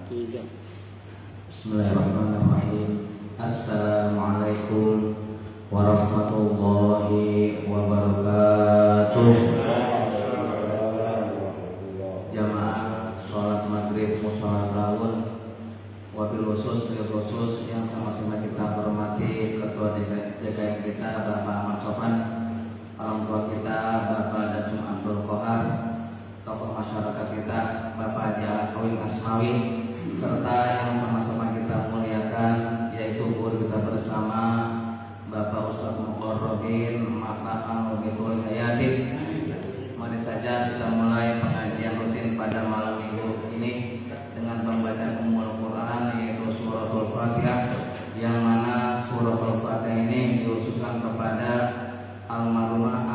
Bismillahirrahmanirrahim. Assalamualaikum warahmatullahi wabarakatuh. Jamaah sholat maghrib musola tahun, wabil khusus yang sama-sama kita hormati ketua DKM kita Bapak Ahmad Sofan, orang tua kita Bapak Dasum Abdul Kohar, tokoh masyarakat kita Bapak Haji Awing Asmawi, serta yang sama-sama kita muliakan yaitu guru kita bersama Bapak Ustadz Muqarrabin Maqam Al-Ghidul Hayati. Mari saja kita mulai pengajian rutin pada malam minggu ini dengan pembacaan Ummul Quran yaitu suratul Fatihah, yang mana suratul Fatihah ini dikhususkan kepada almarhumah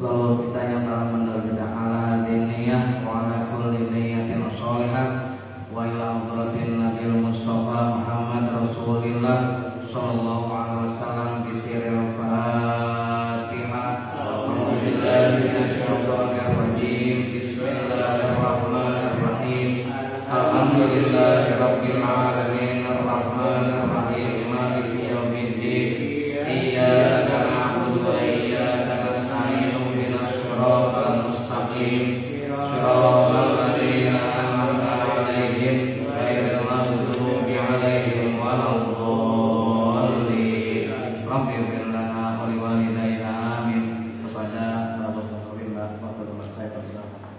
lalu kita yang telah menderita ala diniyah wa ala kulli niyatin sholihah wa ila hadratin Nabil Mustafa Muhammad Rasulillah sallallahu alaihi wasallam bi sirril Fatihah. Alhamdulillahi minasyaitonir rajim. Bismillahirrahmanirrahim. Alhamdulillahi rabbil alamin arrahmanir rahim maliki yaumiddin. Iyyaka na'budu wa iyyaka nasta'in ihdinas siratal mustaqim siratal ladzina an'amta 'alaihim ghairil maghdubi 'alaihim waladdallin. Rabbi ighfir lana wa liwalidayna amin. Kepada para pemimpin Bapak teman saya persilakan.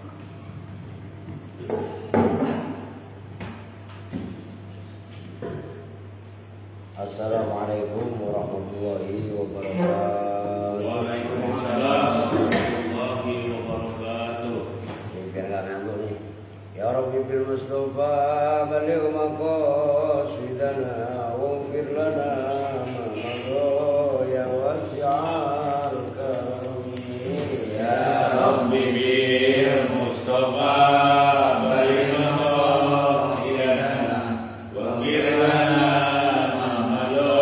Assalamualaikum warahmatullahi wabarakatuh. Waalaikumsalam warahmatullahi wabarakatuh. Biar gak ngantuk nih. Ya Rabbi bil Mustafa baligh maqasidana waghfir lana ma madha ya wasi'al karami. Ya Rabbi bil Mustafa baligh maqasidana waghfir lana ma madha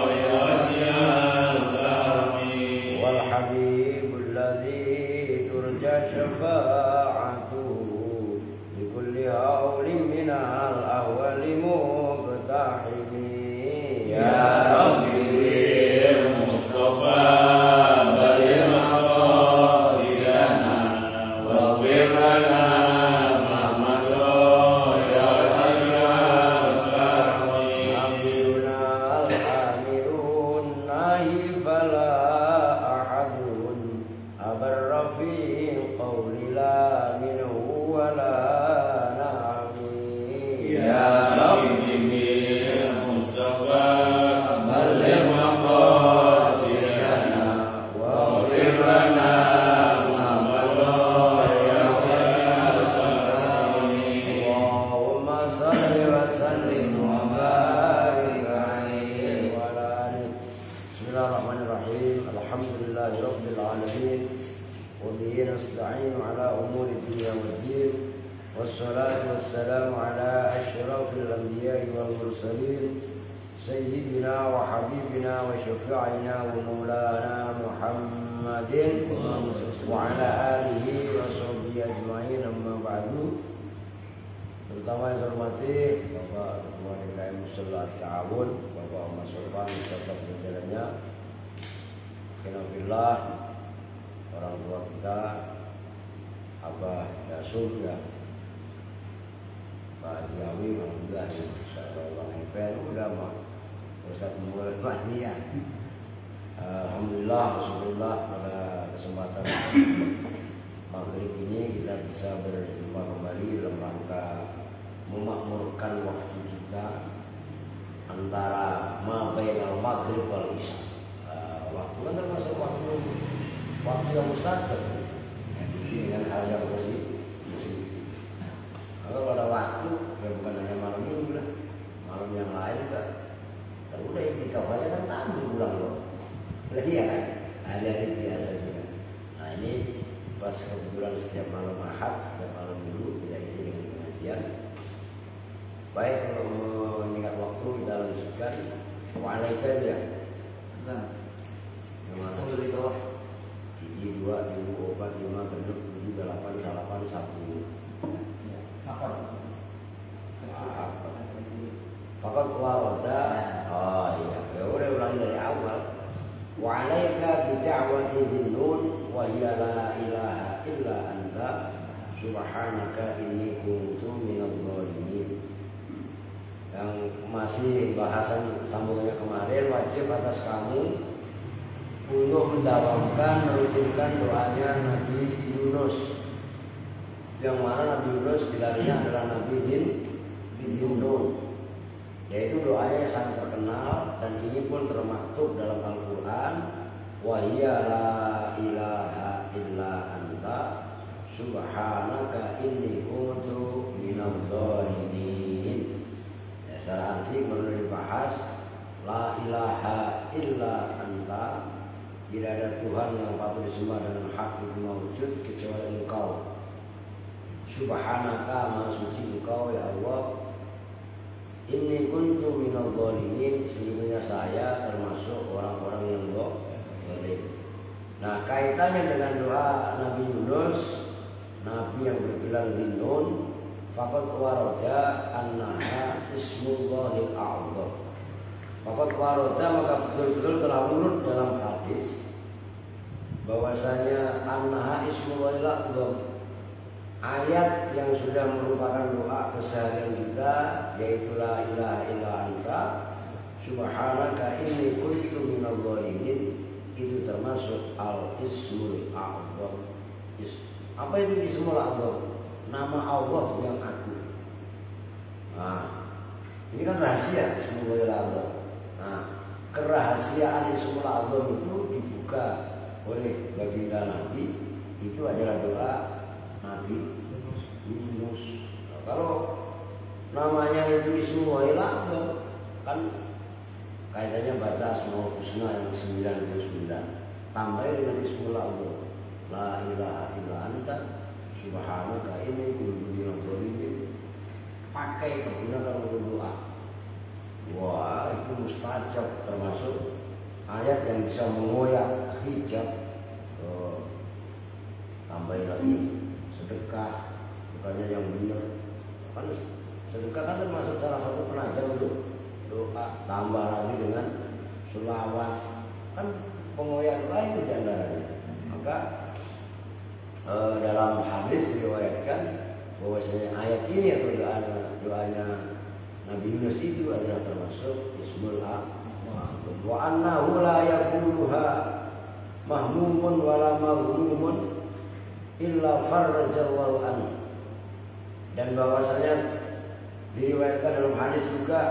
ya wasi'al karami. Wal habibul ladzi turja syafa'atuhu bi kulli hawlin minal awwali muqtahimi. Ya Rabbi bil Mustafa baligh maqasidana waghfir lana ma madha ya wasi'al karami. Amiluna al-amirun nahi fala ahadun abarra fi qawli la minhu wa la na'mi. Ya Rabbi bil Mustafa baligh maqasidana waghfir lana ma madha ya wasi'al karami. Allahumma salli wa sallim wa barik alaihi wa ala alihi. Bismillahirrahmanirrahim. Alhamdulillahi rabbil alamin. Wa bihi nasta'inu ala umuri dunya waddin. Wassalatu wassalamu ala asyrafil anbiya'i wal mursalin sayyidina wa habibina wa syafi'ina wa maulana Muhammadin wa ala alihi wa sahbihi ajma'in, amma ba'du. Terutama yang saya hormati Bapak Ketua DKM Musholat Ta'awun, Bapak Ahmad Sofan serta jajarannya. Alhamdulillah, orang tua kita Abah Dasum ya, Pak Haji Awi, alhamdulillah, insyaallah Bang Evan udah mah Ustaz Muhammad Mahdi ya. Alhamdulillah, Rasulullah, pada kesempatan maghrib ini kita bisa berjumpa kembali dalam rangka memakmurkan waktu kita antara bainal maghrib wal isya. Waktu kan termasuk waktu yang mustajab. Di sini kan hal yang positif. Kalau ada waktu, ya bukan hanya malam minggu lah, malam yang lain juga. Dan udah itikaf aja kan tanggung pulang loh. Iya kan? Hari-hari biasa juga. Nah ini pas kebetulan setiap malam Ahad, setiap malam Minggu kita isi dengan pengajian. Baik, kalau meningkat waktu kita lanjutkan. Waalaikumsalam ya. Nah, Yang mana? dari bawah. 1, 2, 3, 4, 5, 6, 7, 8, 8, 1. subhanaka inni kuntu minadh dhalimin. Yang masih bahasan sambungannya kemarin, wajib atas kamu untuk mendawamkan, merutinkan doanya Nabi Yunus, yang mana Nabi Yunus gelarnya adalah Nabi Zinnun, yaitu doanya yang sangat terkenal dan ini pun termaktub dalam Al-Quran. Wahia la ilaha illa anta subhanaka inni kuntu minadh dhalimin. Ya, secara arti perlu dibahas. La ilaha illa anta, tidak ada Tuhan yang patut disembah dengan hak itu mawujud kecuali Engkau. Subhanaka, maha suci Engkau ya Allah. Inni kuntu minadh dhalimin, sesungguhnya saya termasuk orang-orang yang zalim. Nah, kaitannya dengan doa Nabi Yunus, Nabi yang bergelar Zinnun, faqad warada annaha ismullahil a'zam. Faqad warada, maka betul-betul telah urut dalam hadis bahwasanya annaha ismullahil a'zam, ayat yang sudah merupakan doa keseharian kita, yaitu la ilaha illa anta subhanaka inni kuntu minadh dhalimin, itu termasuk al-ismul a'zam. Apa itu ismul a'zam? Nama Allah yang agung. Nah, ini kan rahasia ismul a'zam. Nah, kerahasiaan ismul a'zam itu dibuka oleh baginda Nabi. Itu adalah doa Nabi Yunus. Nah, kalau namanya itu ismul a'zam, kan kaitannya baca Asmaul Husna yang 99, tambah dengan ismul a'zam, la ilaha illa anta subhanaka inni kuntu minadh dhalimin. Pakai digunakan untuk doa. Wah, itu mustajab, termasuk ayat yang bisa mengoyak hijab. Tambahin lagi sedekah, bukannya yang benar. Kan sedekah kan termasuk salah satu penajam untuk doa, tambah lagi dengan sholawat, kan pengoyak doa itu diantaranya. Maka dalam hadis diriwayatkan bahwasanya ayat ini atau doanya Nabi Yunus itu adalah termasuk ismul a'zam. Wa annahu la yaquluha mahmumun wala maghmumun illa farrajallahu anhu. Dan bahwasanya diriwayatkan dalam hadis juga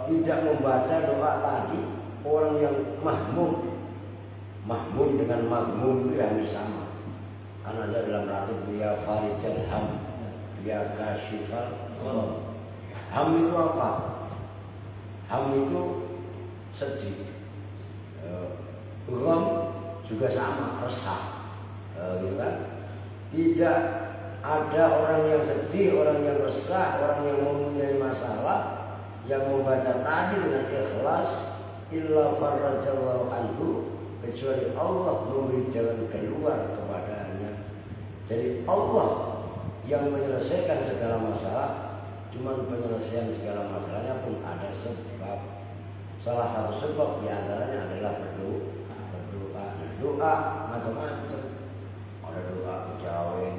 tidak membaca doa tadi orang yang mahmum dengan maghmum itu yang sama. Karena ada dalam ratib ya farijal ham, ya kasyifal gham. Ham itu apa? Ham itu sedih. Gham juga sama, resah. Gitu kan? Tidak ada orang yang sedih, orang yang resah, orang yang mempunyai masalah yang membaca tadi dengan ikhlas illa farrajallahu anhu, kecuali Allah memberi jalan keluar kepadanya. Jadi Allah yang menyelesaikan segala masalah, cuma penyelesaian segala masalahnya pun ada sebab. Salah satu sebab diantaranya adalah berdoa. Doa macam-macam. Ada doa kejawin,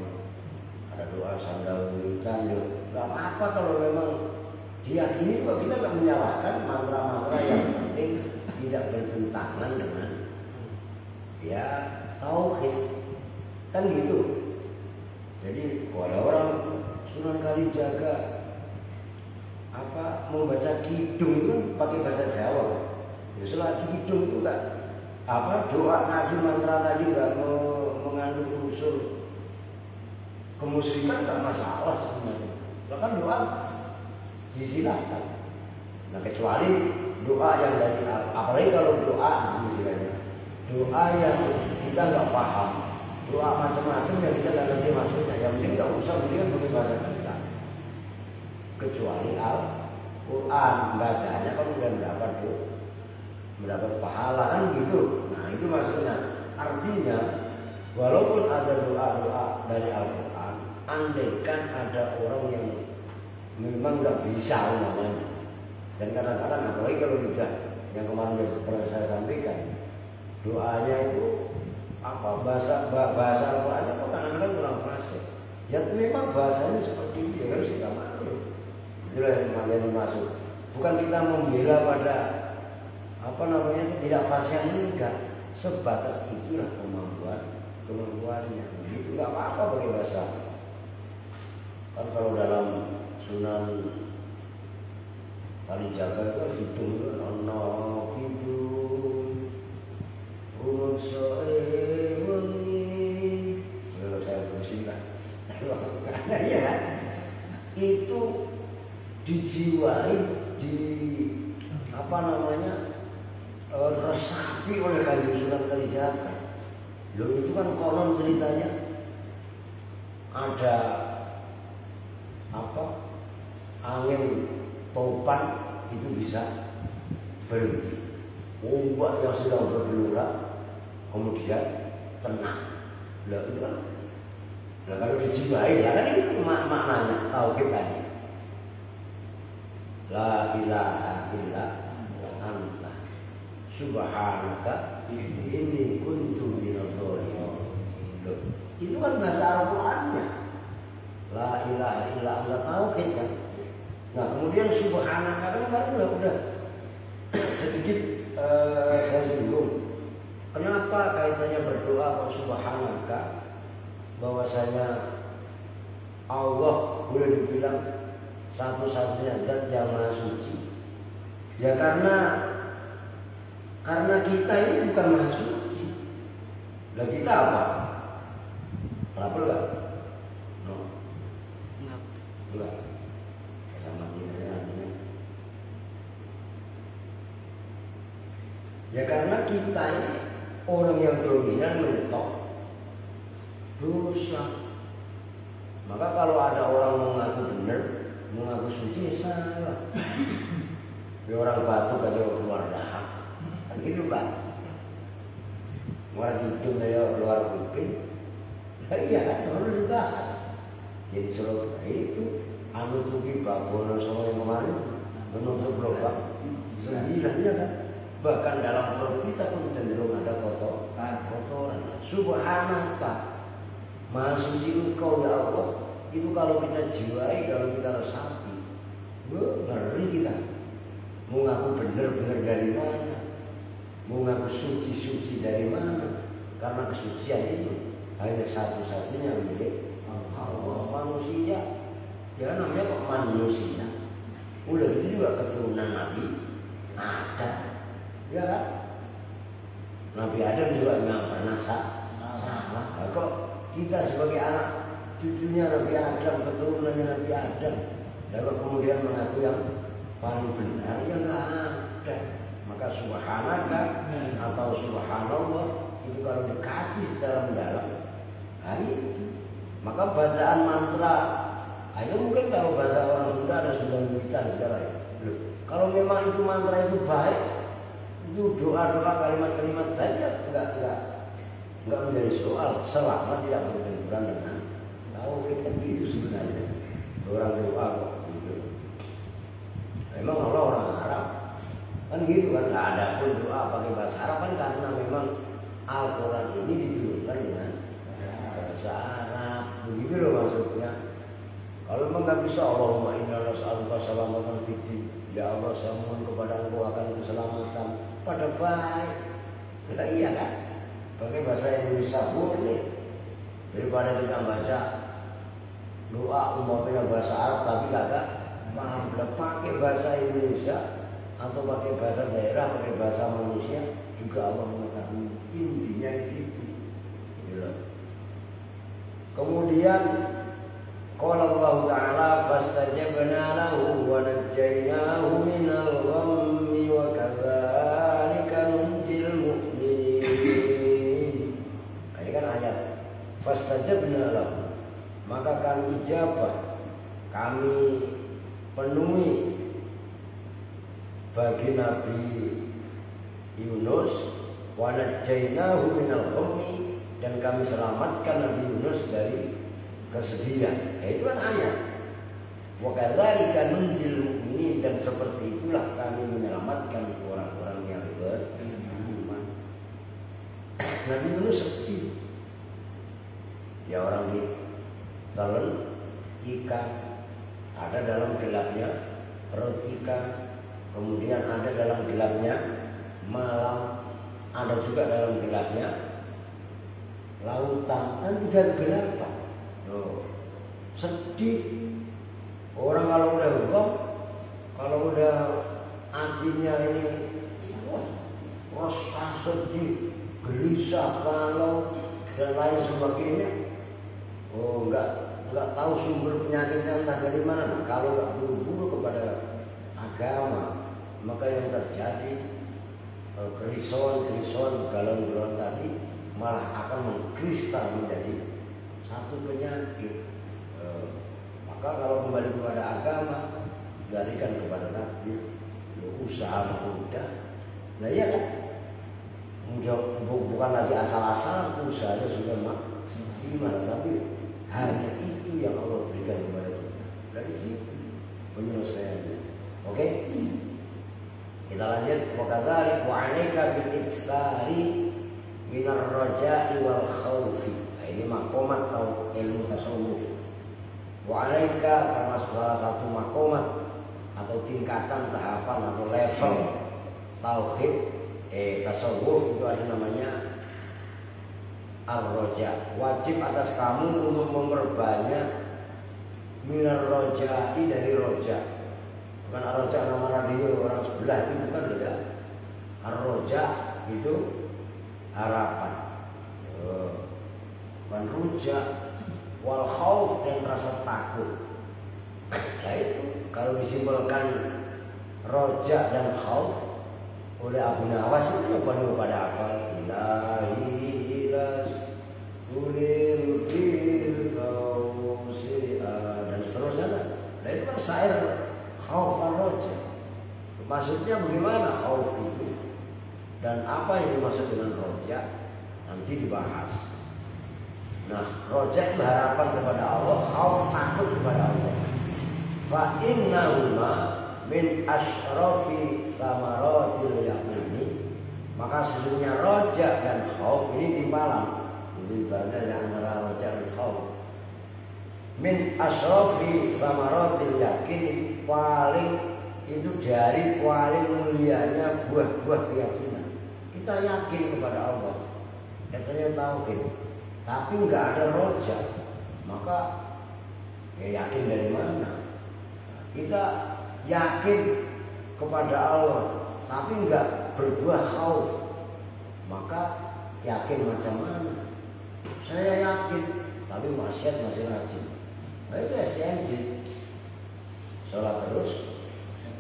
ada doa sandal witan. Gak apa-apa kalau memang diyakini kok, kita gak menyalahkan mantra-mantra yang penting tidak bertentangan dengan ya tauhid, kan gitu. Jadi kalau orang Sunan Kalijaga membaca kidung itu pakai bahasa Jawa. Ya setelah kidung itu kan doa tadi, mantra tadi nggak mengandung unsur kemusyrikan, nggak masalah sebenarnya. Bahkan doa disilahkan. Nah kecuali doa yang dari, apalagi kalau doa misalnya doa yang kita nggak paham, doa macam-macam yang kita nggak ngerti maksudnya, yang penting nggak usah berikan pakai bahasa kita. Kecuali Al-Quran bacanya kan udah mendapat pahala kan gitu. Nah itu maksudnya. Artinya walaupun ada doa-doa dari Al-Quran, andaikan ada orang yang memang nggak bisa namanya, dan kadang-kadang apalagi kalau sudah yang kemarin pernah saya sampaikan, doanya itu apa bahasa Al-Qur'annya kok kadang-kadang kurang fasih. Ya memang bahasanya seperti itu, ya harus kita maklum. Itulah yang dimaksud. Bukan kita membela pada tidak fasih, enggak. Sebatas itulah kemampuannya. Itu nggak apa-apa pakai bahasa. Kan kalau dalam Sunan Kalijaga itu hidung itu ono hidung urut soe wengi. Kalau saya bersihkan, ya itu dijiwai, resapi oleh Kanjeng Sunan Kalijaga. Loh itu kan konon ceritanya ada angin topan itu bisa berhenti, ombak yang sedang bergelora kemudian tenang. Lah itu kan, kalau dijiwai, kan itu maknanya tauhid tadi. La ilaha illa anta subhanaka inni kuntu minadh dhalimin. Itu kan bahasa Al-Qur'annya. La ilaha illa anta tauhid kan. Nah kemudian subhanaka kan udah sedikit saya singgung. Kenapa kaitannya berdoa kok subhanaka? Bahwasanya Allah boleh dibilang satu-satunya zat yang maha suci. Ya karena kita ini bukan maha suci. Lah kita apa? Trouble enggak? No. Enggak. Sama dia. Ya karena kita ini orang yang dominan menyetok dosa. Maka kalau ada orang mengaku benar, mengaku suci, ya salah. Ya orang batuk aja keluar dahak, kan gitu Pak. Orang hidung aja keluar kuping. Nah, iya kan, harus dibahas. Jadi suruh itu tuki babono sama yang kemarin menutup lubang 9 ya kan. Bahkan dalam perut kita pun cenderung ada kotoran. Subhanaka, maha suci Engkau ya Allah. Itu kalau kita jiwai, kalau kita resapi, ngeri kita. Mau ngaku benar-benar dari mana? Mau ngaku suci-suci dari mana? Karena kesucian itu hanya satu-satunya milik Allah. Manusia, ya namanya kok manusia. Udah itu juga keturunan Nabi Adam, ya kan? Nabi Adam juga memang pernah salah. Kok kita sebagai anak cucunya Nabi Adam, keturunannya Nabi Adam, lalu kemudian mengaku yang paling benar, ya nggak ada. Maka subhanaka atau subhanallah itu kalau dikaji secara mendalam, itu. Maka bacaan mantra, itu mungkin kalau bahasa orang Sunda ada Sundanwiwitan sekarang. Kalau memang itu mantra itu baik, itu doa-doa kalimat-kalimat baik, ya enggak menjadi soal selama tidak berbenturan dengan tauhid. Kan gitu sebenarnya. Orang doa kok gitu. Memang Allah orang Arab. Kan gitu kan, enggak ada pun doa pakai bahasa Arab kan karena memang Al-Qur'an ini diturunkan dengan bahasa Arab. Begitu loh maksudnya. Kalau memang nggak bisa, Allahumma inna nas'aluka salamatan fid din. Ya Allah, saya mohon kepada Engkau akan keselamatan pada baik. Nah, iya kan? Pakai bahasa Indonesia boleh. Daripada kita baca doa umpamanya bahasa Arab tapi kagak paham. Pakai bahasa Indonesia atau pakai bahasa daerah, pakai bahasa manusia juga Allah mengetahui intinya di situ. Kemudian qala Allah Ta'ala fastajabna lahu wa najjaynahu minal ghammi wa kadzalika nunjil mu'minin. Ini kan ayat fastajabna lahu, maka kami ijabah, kami penuhi bagi Nabi Yunus, wa najjaynahu minal ghammi, dan kami selamatkan Nabi Yunus dari kesedihan. Itu kan ayat. Wa kadzalika nunjil mu'minin, dan seperti itulah kami menyelamatkan orang-orang yang beriman. Nabi Yunus sedih. Ya orang ditelan ikan, ada dalam gelapnya perut ikan, kemudian ada dalam gelapnya malam, ada juga dalam gelapnya lautan, kan tiga kegelapan. Sedih. Orang kalau udah hukum, kalau udah hatinya ini rasa sedih, gelisah, kalau dan lain sebagainya, nggak tahu sumber penyakitnya entah dari mana. Nah, kalau nggak buru-buru kepada agama, maka yang terjadi kerisauan galon-galon tadi malah akan mengkristal menjadi satu penyakit. Maka kalau kembali kepada agama, jadikan kepada takdir, usaha mudah. Nah iya kan, bukan lagi asal-asalan, usahanya sudah maksimal, tapi hanya itu yang Allah berikan kepada kita. Dari situ penyelesaiannya. Oke? Kita lanjut. Wa kadzalik wa 'alaika bil iktsari minar raja'i wal khaufi. Nah, ini makomat atau ilmu tasawuf. Wa 'alaika termasuk salah satu makomat atau tingkatan tahapan atau level tauhid tasawuf itu ada namanya ar-raja. Wajib atas kamu untuk memperbanyak minar raja'i dari roja. Bukan ar-raja nama radio orang sebelah itu, bukan ya. Ar-raja itu harapan. Bukan rujak. Wal khauf dan rasa takut. Nah itu kalau disimpulkan roja dan khauf oleh Abu Nawas itu pada hafal ilahi ilas kulil firqausi dan seterusnya. Nah itu kan syair khauf dan roja. Maksudnya bagaimana khauf itu dan apa yang dimaksud dengan roja nanti dibahas. Nah, roja itu harapan kepada Allah, khauf takut kepada Allah. Fa innahuma min asyrafi thamaratil yaqini. Maka sesungguhnya roja dan khauf ini timbalan. Itu ibaratnya antara roja dan khauf. Min asyrafi thamaratil yaqini, paling itu dari paling mulianya buah-buah keyakinan. Kita yakin kepada Allah. Katanya tauhid. Tapi nggak ada roja, maka ya yakin dari mana? Kita yakin kepada Allah, tapi nggak berbuah khauf, maka yakin macam mana? Saya yakin, tapi maksiat masih rajin. Nah itu STMJ, sholat terus,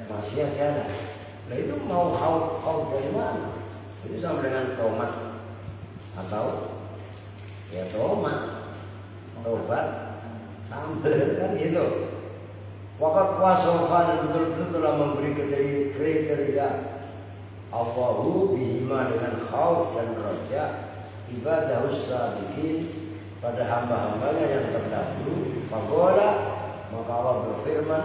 maksiat jalan. Nah itu mau khauf dari mana? Itu sama dengan tomat atau ya tomat, tobat, sambal kan gitu. Wakat kuasa betul-betul telah memberi kriteria Allahu bihima dengan khauf dan roja ibadah sabiqin pada hamba-hambanya yang terdahulu. Faqala, maka Allah berfirman,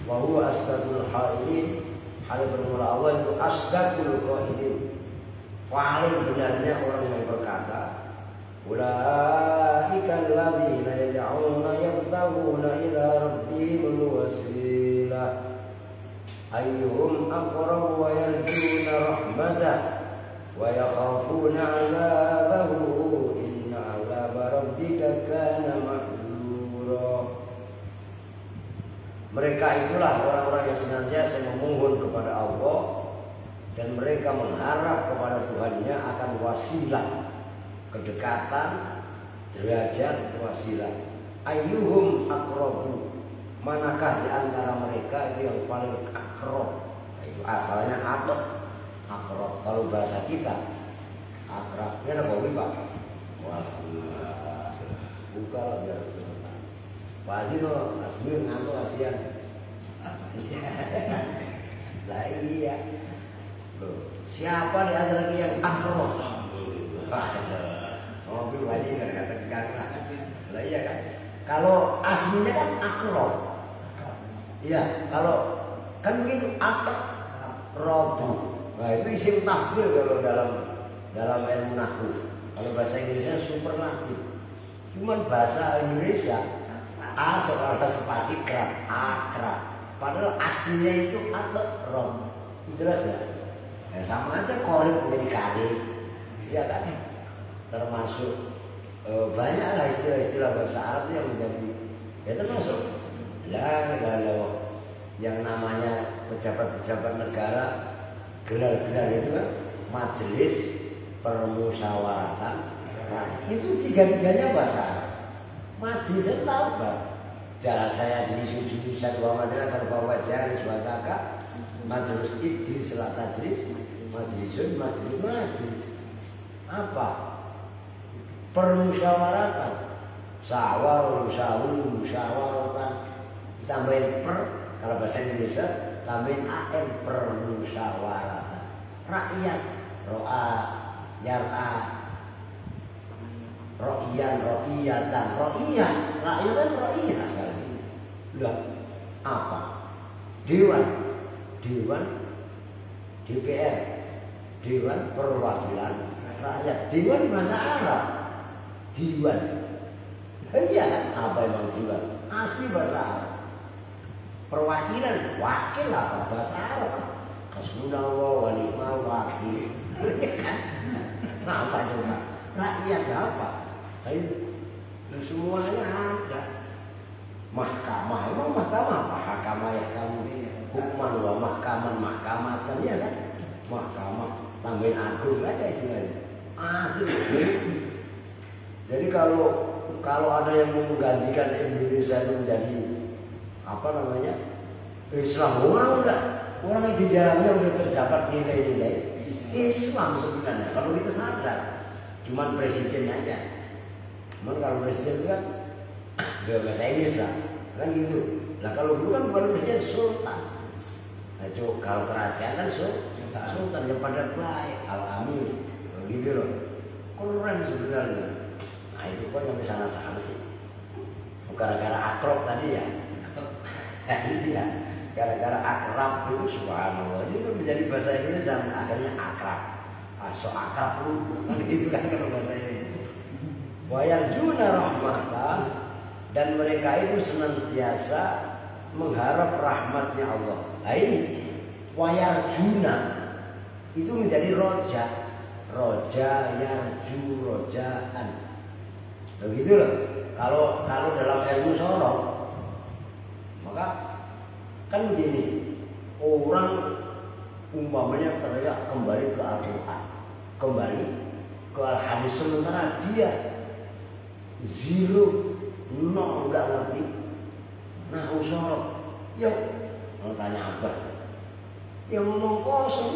wa huwa asdaqul qailin. Hal bermula Allah itu asdaqul qailin, paling benarnya orang yang berkata. Ulaika alladzina yad'una yabtaghuna ila rabbihimul wasilah ayyuhum aqrabu wa yarjuna rahmatah wa yakhafuna 'adzabahu inna 'adzaba rabbika kana mahdura. Mereka itulah orang-orang yang senantiasa memohon kepada Allah dan mereka mengharap kepada Tuhannya akan wasilah, kedekatan, derajat, wasilah. Ayyuhum aqrabu, manakah di antara mereka itu yang paling akrab? Nah, itu asalnya akrab. Kalau bahasa kita akrabnya apa Pak? Wah, buka lah biar sebentar. Pak Azino, Asmir ngantuk kasihan. Lah iya. Loh, siapa di antara kita yang akrab? Mobil wajib kan kata kata. Lah iya kan. Kalau aslinya kan akrab. Iya, kalau kan begitu akrab. Nah itu isim takdir kalau dalam ilmu nahwu. Kalau bahasa Inggrisnya superlatif. Cuman bahasa Indonesia A seolah spasi kerap, akrab. Padahal aslinya itu rom. Jelas ya? Ya sama aja korib menjadi karib, ya kan? Termasuk banyaklah istilah-istilah bahasa Arab yang menjadi, ya termasuk kalau yang namanya pejabat-pejabat negara gelar-gelar itu kan majelis permusyawaratan. Nah, itu tiga-tiganya bahasa Arab. Majelis saya tahu kan? Jalan saya jadi suju satu majelis satu wajah suataka majelis idil selat tajris majlisun majelis apa? Permusyawaratan musyawaratan tambahin per kalau bahasa Indonesia tambahin an permusyawaratan rakyat roa yar'a ro'iyatan rakyat asalnya lah apa? Dewan DPR Dewan Perwakilan Rakyat Dewan bahasa Arab Dewan iya apa emang Dewan asli bahasa Arab perwakilan wakil apa bahasa Arab hasbunallah wa ni'mal wakil nah apa coba rakyat apa semuanya ada mahkamah emang mahkamah apa mahkamah ya kamu hukuman wa mahkamatan ya kan mahkamah tambahin agung aja istilahnya asli. Jadi kalau ada yang mau menggantikan Indonesia itu menjadi apa namanya Islam orang yang di dalamnya udah terdapat nilai-nilai Islam sebenarnya kalau kita sadar cuman presiden aja kalau presiden kan gak bahasa Inggris lah kan gitu lah kalau dulu kan bukan presiden sultan. Nah, kalau kerajaan kan sultan yang pada baik al-amir gitu loh keren sebenarnya. Nah itu kok yang sana-sana sih gara-gara akrab tadi ya iya gara-gara akrab itu subhanallah itu menjadi bahasa Indonesia akhirnya akrab so akrab lu kan gitu kan kalau bahasa ini wayarjuna rahmatan dan mereka itu senantiasa mengharap rahmatnya Allah. Nah ini wayarjuna itu menjadi roja yarju rojaan begitu loh. Kalau dalam ilmu sorong maka kan begini orang umpamanya teriak kembali ke Al-Quran kembali ke Al-Hadis sementara dia zero nol nggak ngerti nah sorong ya mau tanya apa ya ngomong kosong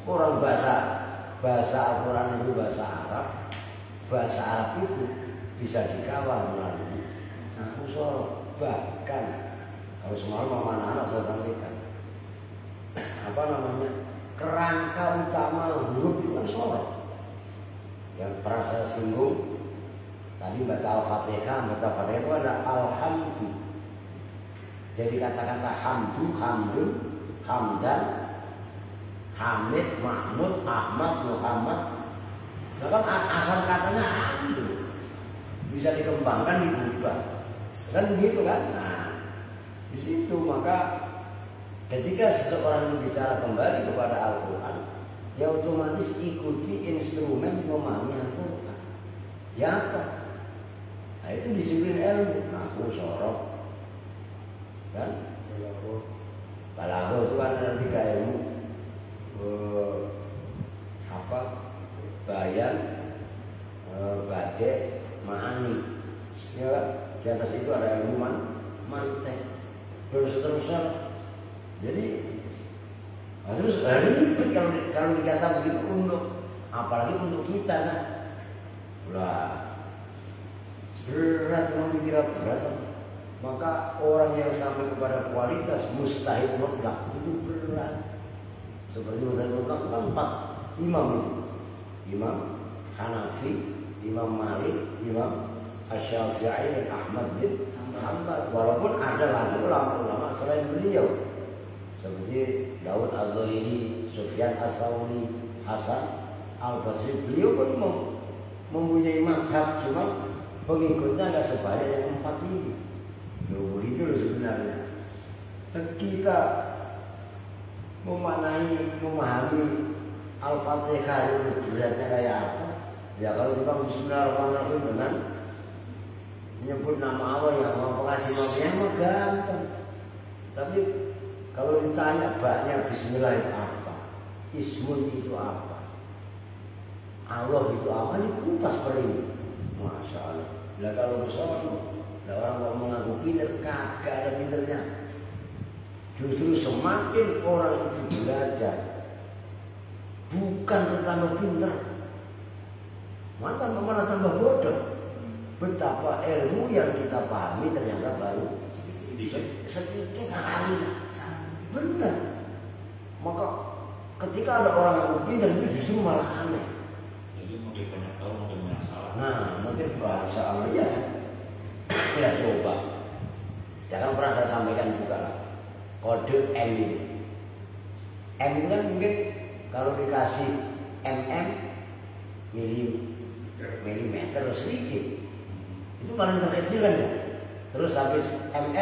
orang bahasa Al-Quran itu bahasa Arab itu bisa dikawal melalui usul bahkan kalau semalam sama anak-anak saya sampaikan apa namanya kerangka utama huruf itu kan sorot yang pernah saya singgung tadi baca Al-Fatihah itu ada alhamdu jadi kata-kata hamdu hamdan hamid mahmud ahmad muhammad nah kan asal katanya hamdu bisa dikembangkan diubah kan begitu kan. Nah di situ maka ketika seseorang bicara kembali kepada Al-Quran ya otomatis ikuti instrumen memahami Al-Quran ya apa nah itu disiplin ilmu nahu sorok kan balaghah itu kan ada 3 ilmu bayan bade ma'ani ya di atas itu ada ilmu mantek dan seterusnya jadi terus ribet kalau dikata begitu untuk apalagi untuk kita kan lah berat memang berat maka orang yang sampai kepada kualitas mustahil mutlak itu berat seperti mustahil mutlak itu kan 4 imam Imam Hanafi Imam Malik, Imam Asy-Syafi'i dan Ahmad bin Hanbal. Walaupun ada lagi ulama-ulama selain beliau seperti Daud Al-Zahiri, Sufyan As-Tsauri, Hasan Al-Basri, beliau pun mempunyai mazhab, cuma pengikutnya nggak sebanyak yang 4 ini. Begitu loh sebenarnya. Kita memahami Al-Fatihah itu beratnya kayak apa? Ya kalau kita bismillahirrahmanirrahim dengan menyebut nama Allah yang Maha Pengasih Maha Penyayang gampang. Tapi kalau ditanya baknya bismillah itu apa? Ismun itu apa? Allah itu apa? Ini kupas per ini. Masya Allah. Nah kalau bersama orang mau mengaku pinter, kagak ada pinternya. Justru semakin orang itu belajar, bukan bertambah pinter, malah tambah bodoh. Betapa ilmu yang kita pahami ternyata baru sedikit sekali. Benar. Maka ketika ada orang yang pinter itu justru malah aneh. Jadi makin banyak tahu makin banyak salah. Nah, makin bahasa Allah ya. Ya coba. Jangan pernah saya sampaikan juga lah. Kode M itu. M itu kan mungkin kalau dikasih milimeter sedikit, itu paling terkecil kan ya. Terus habis cm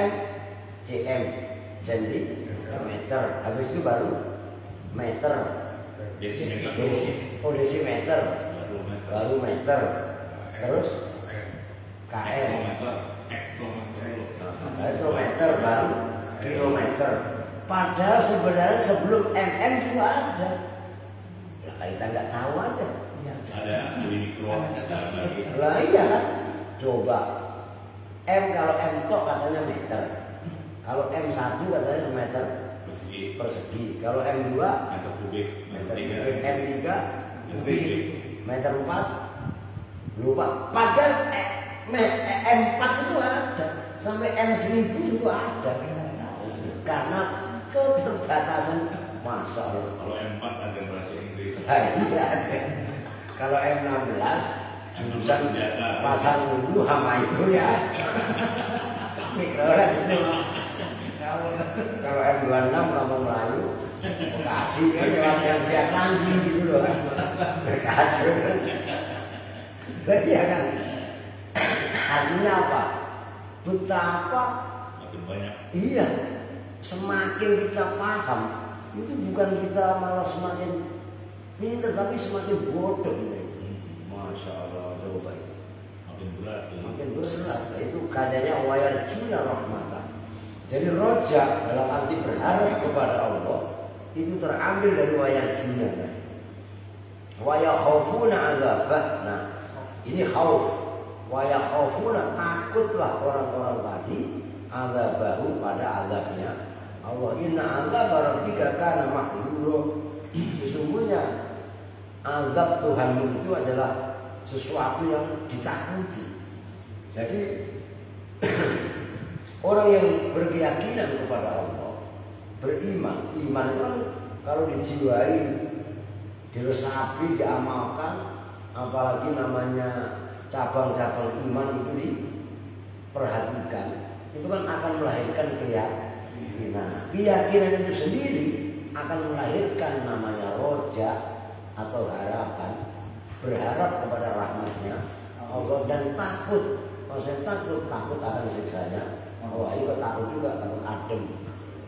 centimeter, habis itu baru meter, desimeter, baru meter, terus km, itu meter baru kilometer. Padahal sebenarnya sebelum juga ada. Lah kita nggak tahu aja. Ada mikro, Lah iya kan. Coba M kalau M tok katanya meter. Kalau M1 katanya meter persegi. Kalau M2 meter kubik, meter kubik. M3 kubik, meter 4 lupa. Padahal M4 itu ada. Sampai M1000 juga ada. Karena keterbatasan masa. Kalau M4 ada bahasa Inggris. Iya ada. Kalau M16 jurusan pasang dulu sama itu ya. Mikrolet itu. Kalau M26 Kampung Melayu, Bekasi kan yang lihat langsing gitu loh. Berkacau. Iya kan. Artinya apa? Betapa Makin banyak. iya, semakin kita paham, itu bukan kita malah semakin pintar, tapi semakin bodoh kita. Masya Allah, coba itu. Makin berat. Makin berat. Itu kadanya wayarjuna rahmatan. Jadi rojak dalam arti berharap kepada Allah itu terambil dari wayarjuna. Wayakhafuna azabah. Nah, ini khauf. Wayakhafuna, takutlah orang-orang tadi azabahu pada azabnya Allah. Inna azab rabbika kana mahdzura. Sesungguhnya azab Tuhanmu itu adalah sesuatu yang ditakuti. Jadi orang yang berkeyakinan kepada Allah, beriman, iman itu kan kalau dijiwai, diresapi, diamalkan, apalagi namanya cabang-cabang iman itu diperhatikan, itu kan akan melahirkan keyakinan. Keyakinan itu sendiri akan melahirkan namanya roja atau harapan, berharap kepada rahmatnya Allah dan takut. Kalau saya takut akan siksanya. Oh, ayo takut juga, takut adem.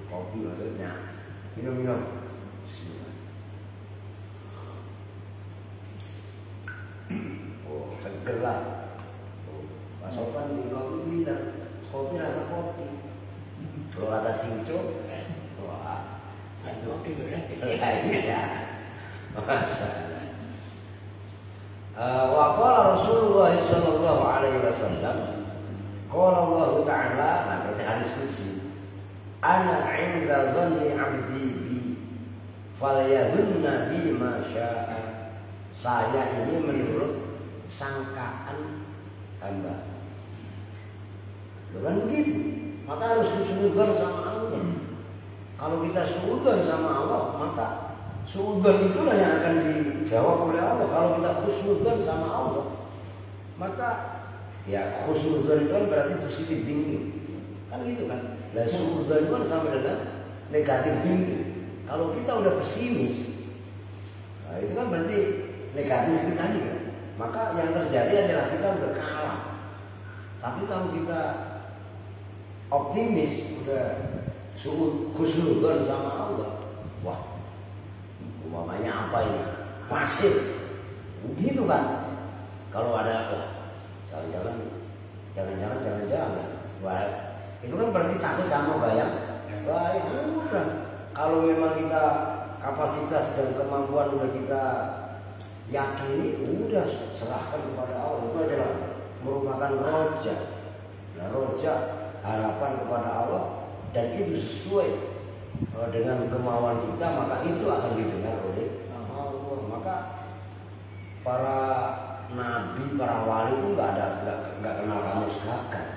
Kopi maksudnya. Minum. Oh, seger lah. Pasokan di kopi bilang, kopi rasa kopi. Kalau rasa cinco, wah, itu iya. Wa qala Rasulullah sallallahu alaihi wasallam, qala Allah Ta'ala, nah berarti hadis qudsi, ana 'inda dhanni 'abdi bi falyadhunna bi ma syaa. Saya ini menurut sangkaan hamba. Bukan begitu. Maka harus suudzon sama Allah. Kalau kita suudzon sama Allah, maka suudzon itulah yang akan dijawab oleh Allah. Kalau kita khusnudzon sama Allah, maka ya khusnudzon itu kan berarti positif thinking. Kan gitu kan. Dan suudzon itu kan sama dengan negatif thinking. Kalau kita udah pesimis, nah itu kan berarti negatif tadi kan. maka yang terjadi adalah kita udah kalah. Tapi kalau kita optimis, udah khusnudzon sama Allah, wah, umpamanya apa ini? Masih, begitu kan? Kalau ada, wah, jangan-jangan, wah, itu kan berarti takut sama bayang. Wah, ya udah. Kalau memang kita kapasitas dan kemampuan udah kita yakini, udah serahkan kepada Allah. Itu adalah merupakan roja. Nah, roja harapan kepada Allah, dan itu sesuai dengan kemauan kita, maka itu akan didengar oleh Allah. Maka para nabi, para wali itu nggak kenal kamus gagal,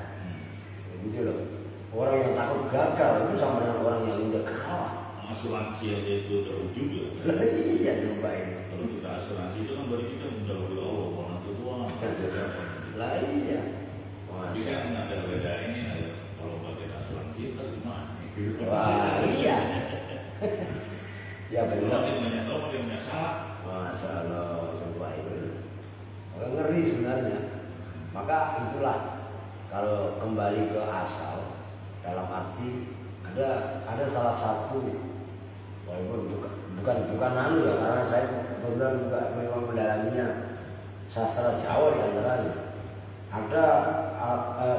gitu loh. Orang yang takut gagal itu sama dengan orang yang udah kalah. Asuransi aja itu udah ujung ya. Iya, coba ini. Kalau kita asuransi itu kan berarti kita mendahului Allah, kalau nanti Tuhan. Lah iya. Tapi kan ada beda ini, ada kalau pakai asuransi itu gimana? Wah iya. Ya benar. Makin banyak tahu makin banyak salah. Masya Allah, coba itu. Ngeri sebenarnya. Maka itulah kalau kembali ke asal, dalam arti ada salah satu, walaupun bukan anu ya, karena saya kebetulan juga memang mendalaminya sastra Jawa di antaranya. Ada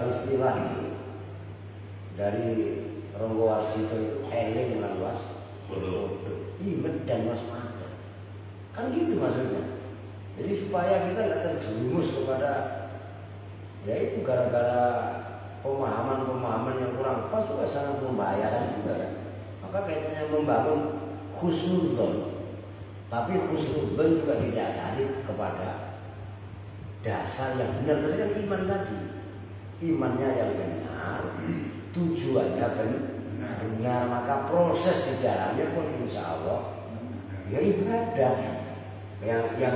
istilah itu dari Ronggo Warsito itu, eling lan was bodoh, imet dan waspada. Kan gitu maksudnya. Jadi supaya kita nggak terjerumus kepada, ya itu gara-gara pemahaman yang kurang pas juga sangat membahayakan juga kan. Maka kaitannya membangun khusnudzon, tapi khusnudzon juga didasari kepada dasar yang benar. Tadi kan iman tadi, imannya yang benar, tujuannya benar, maka proses di dalamnya pun insya Allah ya ibadah. Yang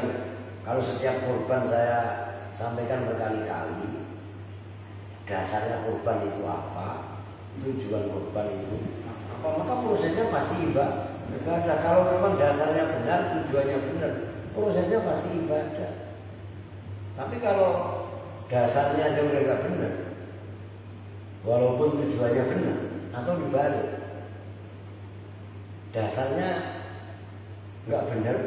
kalau setiap kurban saya sampaikan berkali-kali, dasarnya kurban itu apa, tujuan kurban itu apa, maka prosesnya pasti ibadah. Kalau memang dasarnya benar, tujuannya benar, prosesnya pasti ibadah. Tapi kalau dasarnya aja udah gak benar, walaupun tujuannya benar, atau dibalik, dasarnya nggak benar,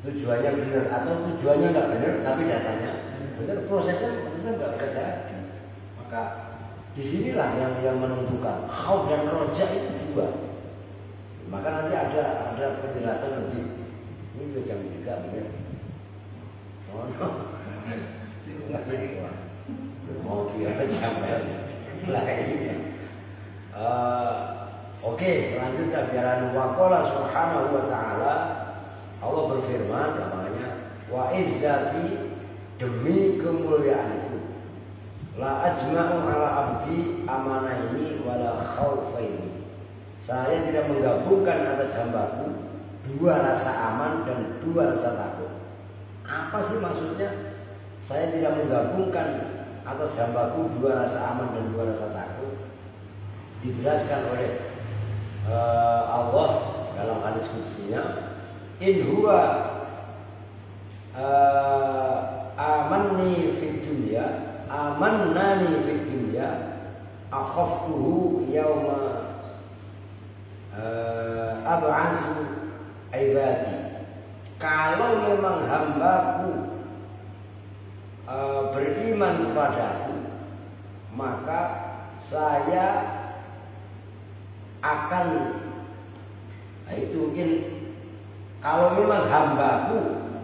tujuannya benar, atau tujuannya nggak benar tapi dasarnya benar, prosesnya tetap nggak bisa jadi. Maka disinilah yang menentukan khauf dan roja itu juga. Maka nanti ada penjelasan lebih. Ini udah jam 3 benar. Oh no. Mau kira jam lainnya. Oke, lanjutnya biaran waqala subhanahu wa ta'ala. Allah berfirman namanya, wa izzati, demi kemuliaanku, la ajma'u ala abdi amanaini wala khaufaini. Saya tidak menggabungkan atas hambaku dua rasa aman dan dua rasa takut. Apa sih maksudnya? Saya tidak menggabungkan atas hambaku dua rasa aman dan dua rasa takut. Dijelaskan oleh Allah dalam hadis qudsinya, in huwa amanni fid dunya, amannani fid dunya, akhaftuhu yauma ab'atsu ibadi. Kalau memang hambaku beriman kepadaku, maka saya akan, nah itu kalau memang hambaku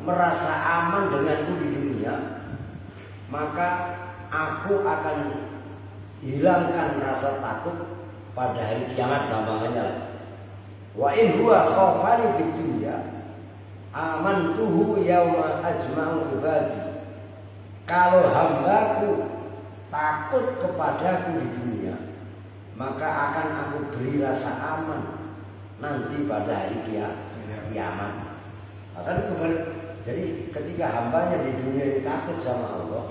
merasa aman denganku di dunia, maka aku akan hilangkan rasa takut pada hari kiamat, gampangannya. Wa in huwa khafani fid dunya amantuhu yauma ajma'u ibadi. Kalau hambaku takut kepadaku di dunia, maka akan aku beri rasa aman nanti pada hari kiamat. Akan kembali. Jadi ketika hambanya di dunia ini takut sama Allah,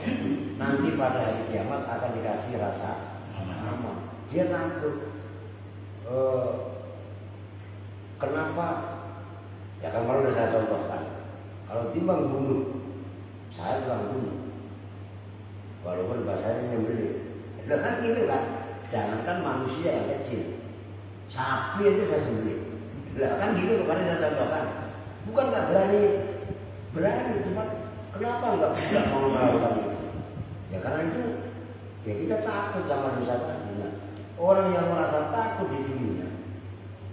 nanti pada hari kiamat akan dikasih rasa aman. Dia takut. Kenapa? Ya kan kalau saya contohkan, kalau timbang bunuh saya tukang bunuh. Walaupun bahasanya nyembelih. Loh kan gitu kan. Jangankan manusia yang kecil, sapi aja saya sembelih. Lah kan gitu kan saya contohkan. Bukan nggak berani, cuma kenapa nggak mau melakukan itu? Ya karena itu ya kita takut sama dosa tadi. Nah, orang yang merasa takut di dunia,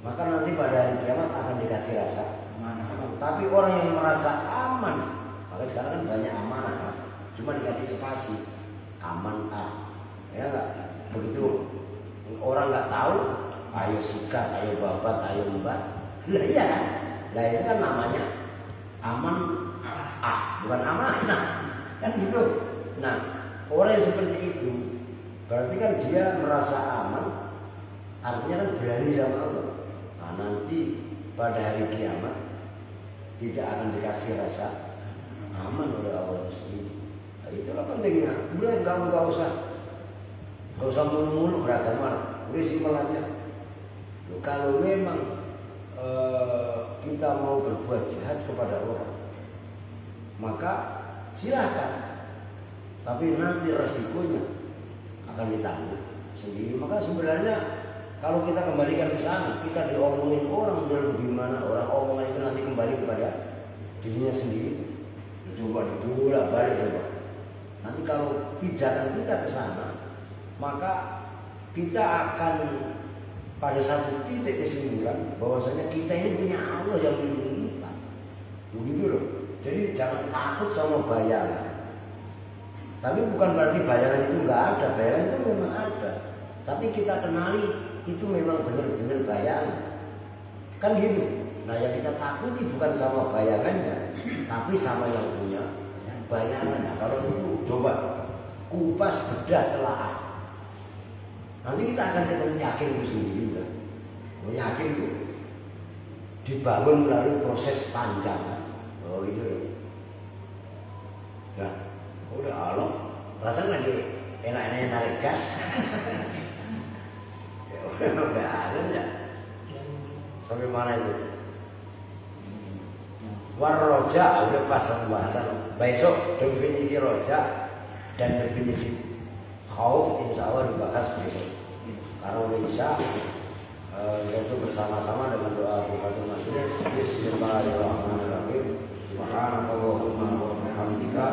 maka nanti pada hari kiamat akan dikasih rasa aman. Tapi orang yang merasa aman, maka sekarang kan banyak amanah, kan? Cuma dikasih spasi aman ya nggak begitu. Orang nggak tahu, ayo sikat, ayo babat, ayo mbak. Lah iya kan? Lah itu kan namanya aman bukan amanah. Kan gitu. Nah, orang yang seperti itu berarti kan dia merasa aman, artinya kan berani sama Allah. Nah, nanti pada hari kiamat tidak akan dikasih rasa aman oleh Allah sendiri. Nah, itulah pentingnya. Mulai kamu nggak usah mulu-mulu beragama, udah simpel aja. Loh, kalau memang kita mau berbuat jahat kepada orang, maka silahkan. Tapi nanti resikonya akan ditanggung sendiri. Maka sebenarnya kalau kita kembalikan ke sana, kita diomongin orang udah gimana, orang omongan itu nanti kembali kepada dirinya sendiri. Coba dibolak balik coba. Nanti kalau pijakan kita ke sana, maka kita akan pada satu titik kesimpulan bahwasanya kita ini punya Allah yang melindungi kita. Begitu loh. Jadi jangan takut sama bayangan. Tapi bukan berarti bayangan itu nggak ada. Bayangan itu memang ada. Tapi kita kenali itu memang benar-benar bayangan. Kan gitu. Nah yang kita takuti bukan sama bayangannya, tapi sama yang punya bayangan. Nah, kalau itu coba kupas bedah telaah. Nanti kita akan ketemu yakin itu sendiri. Ya. Yakin itu dibangun melalui proses panjang. Oh gitu. Nah, udah Allah, rasanya lagi enak-enaknya tarik gas. Ya udah ada ya. Sampai mana itu? Warroja udah pas pembahasan. Besok definisi roja dan definisi khauf insya Allah dibahas besok. Karena udah isya, yaitu bersama-sama dengan doa Bukatul Majlis. Bismillahirrahmanirrahim. Subhanallahumma wa bihamdika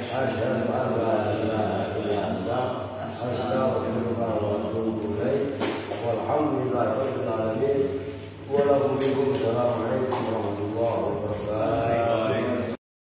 asyhadu an la ilaha illa anta astaghfiruka wa atubu ilaik. Walhamdulillahi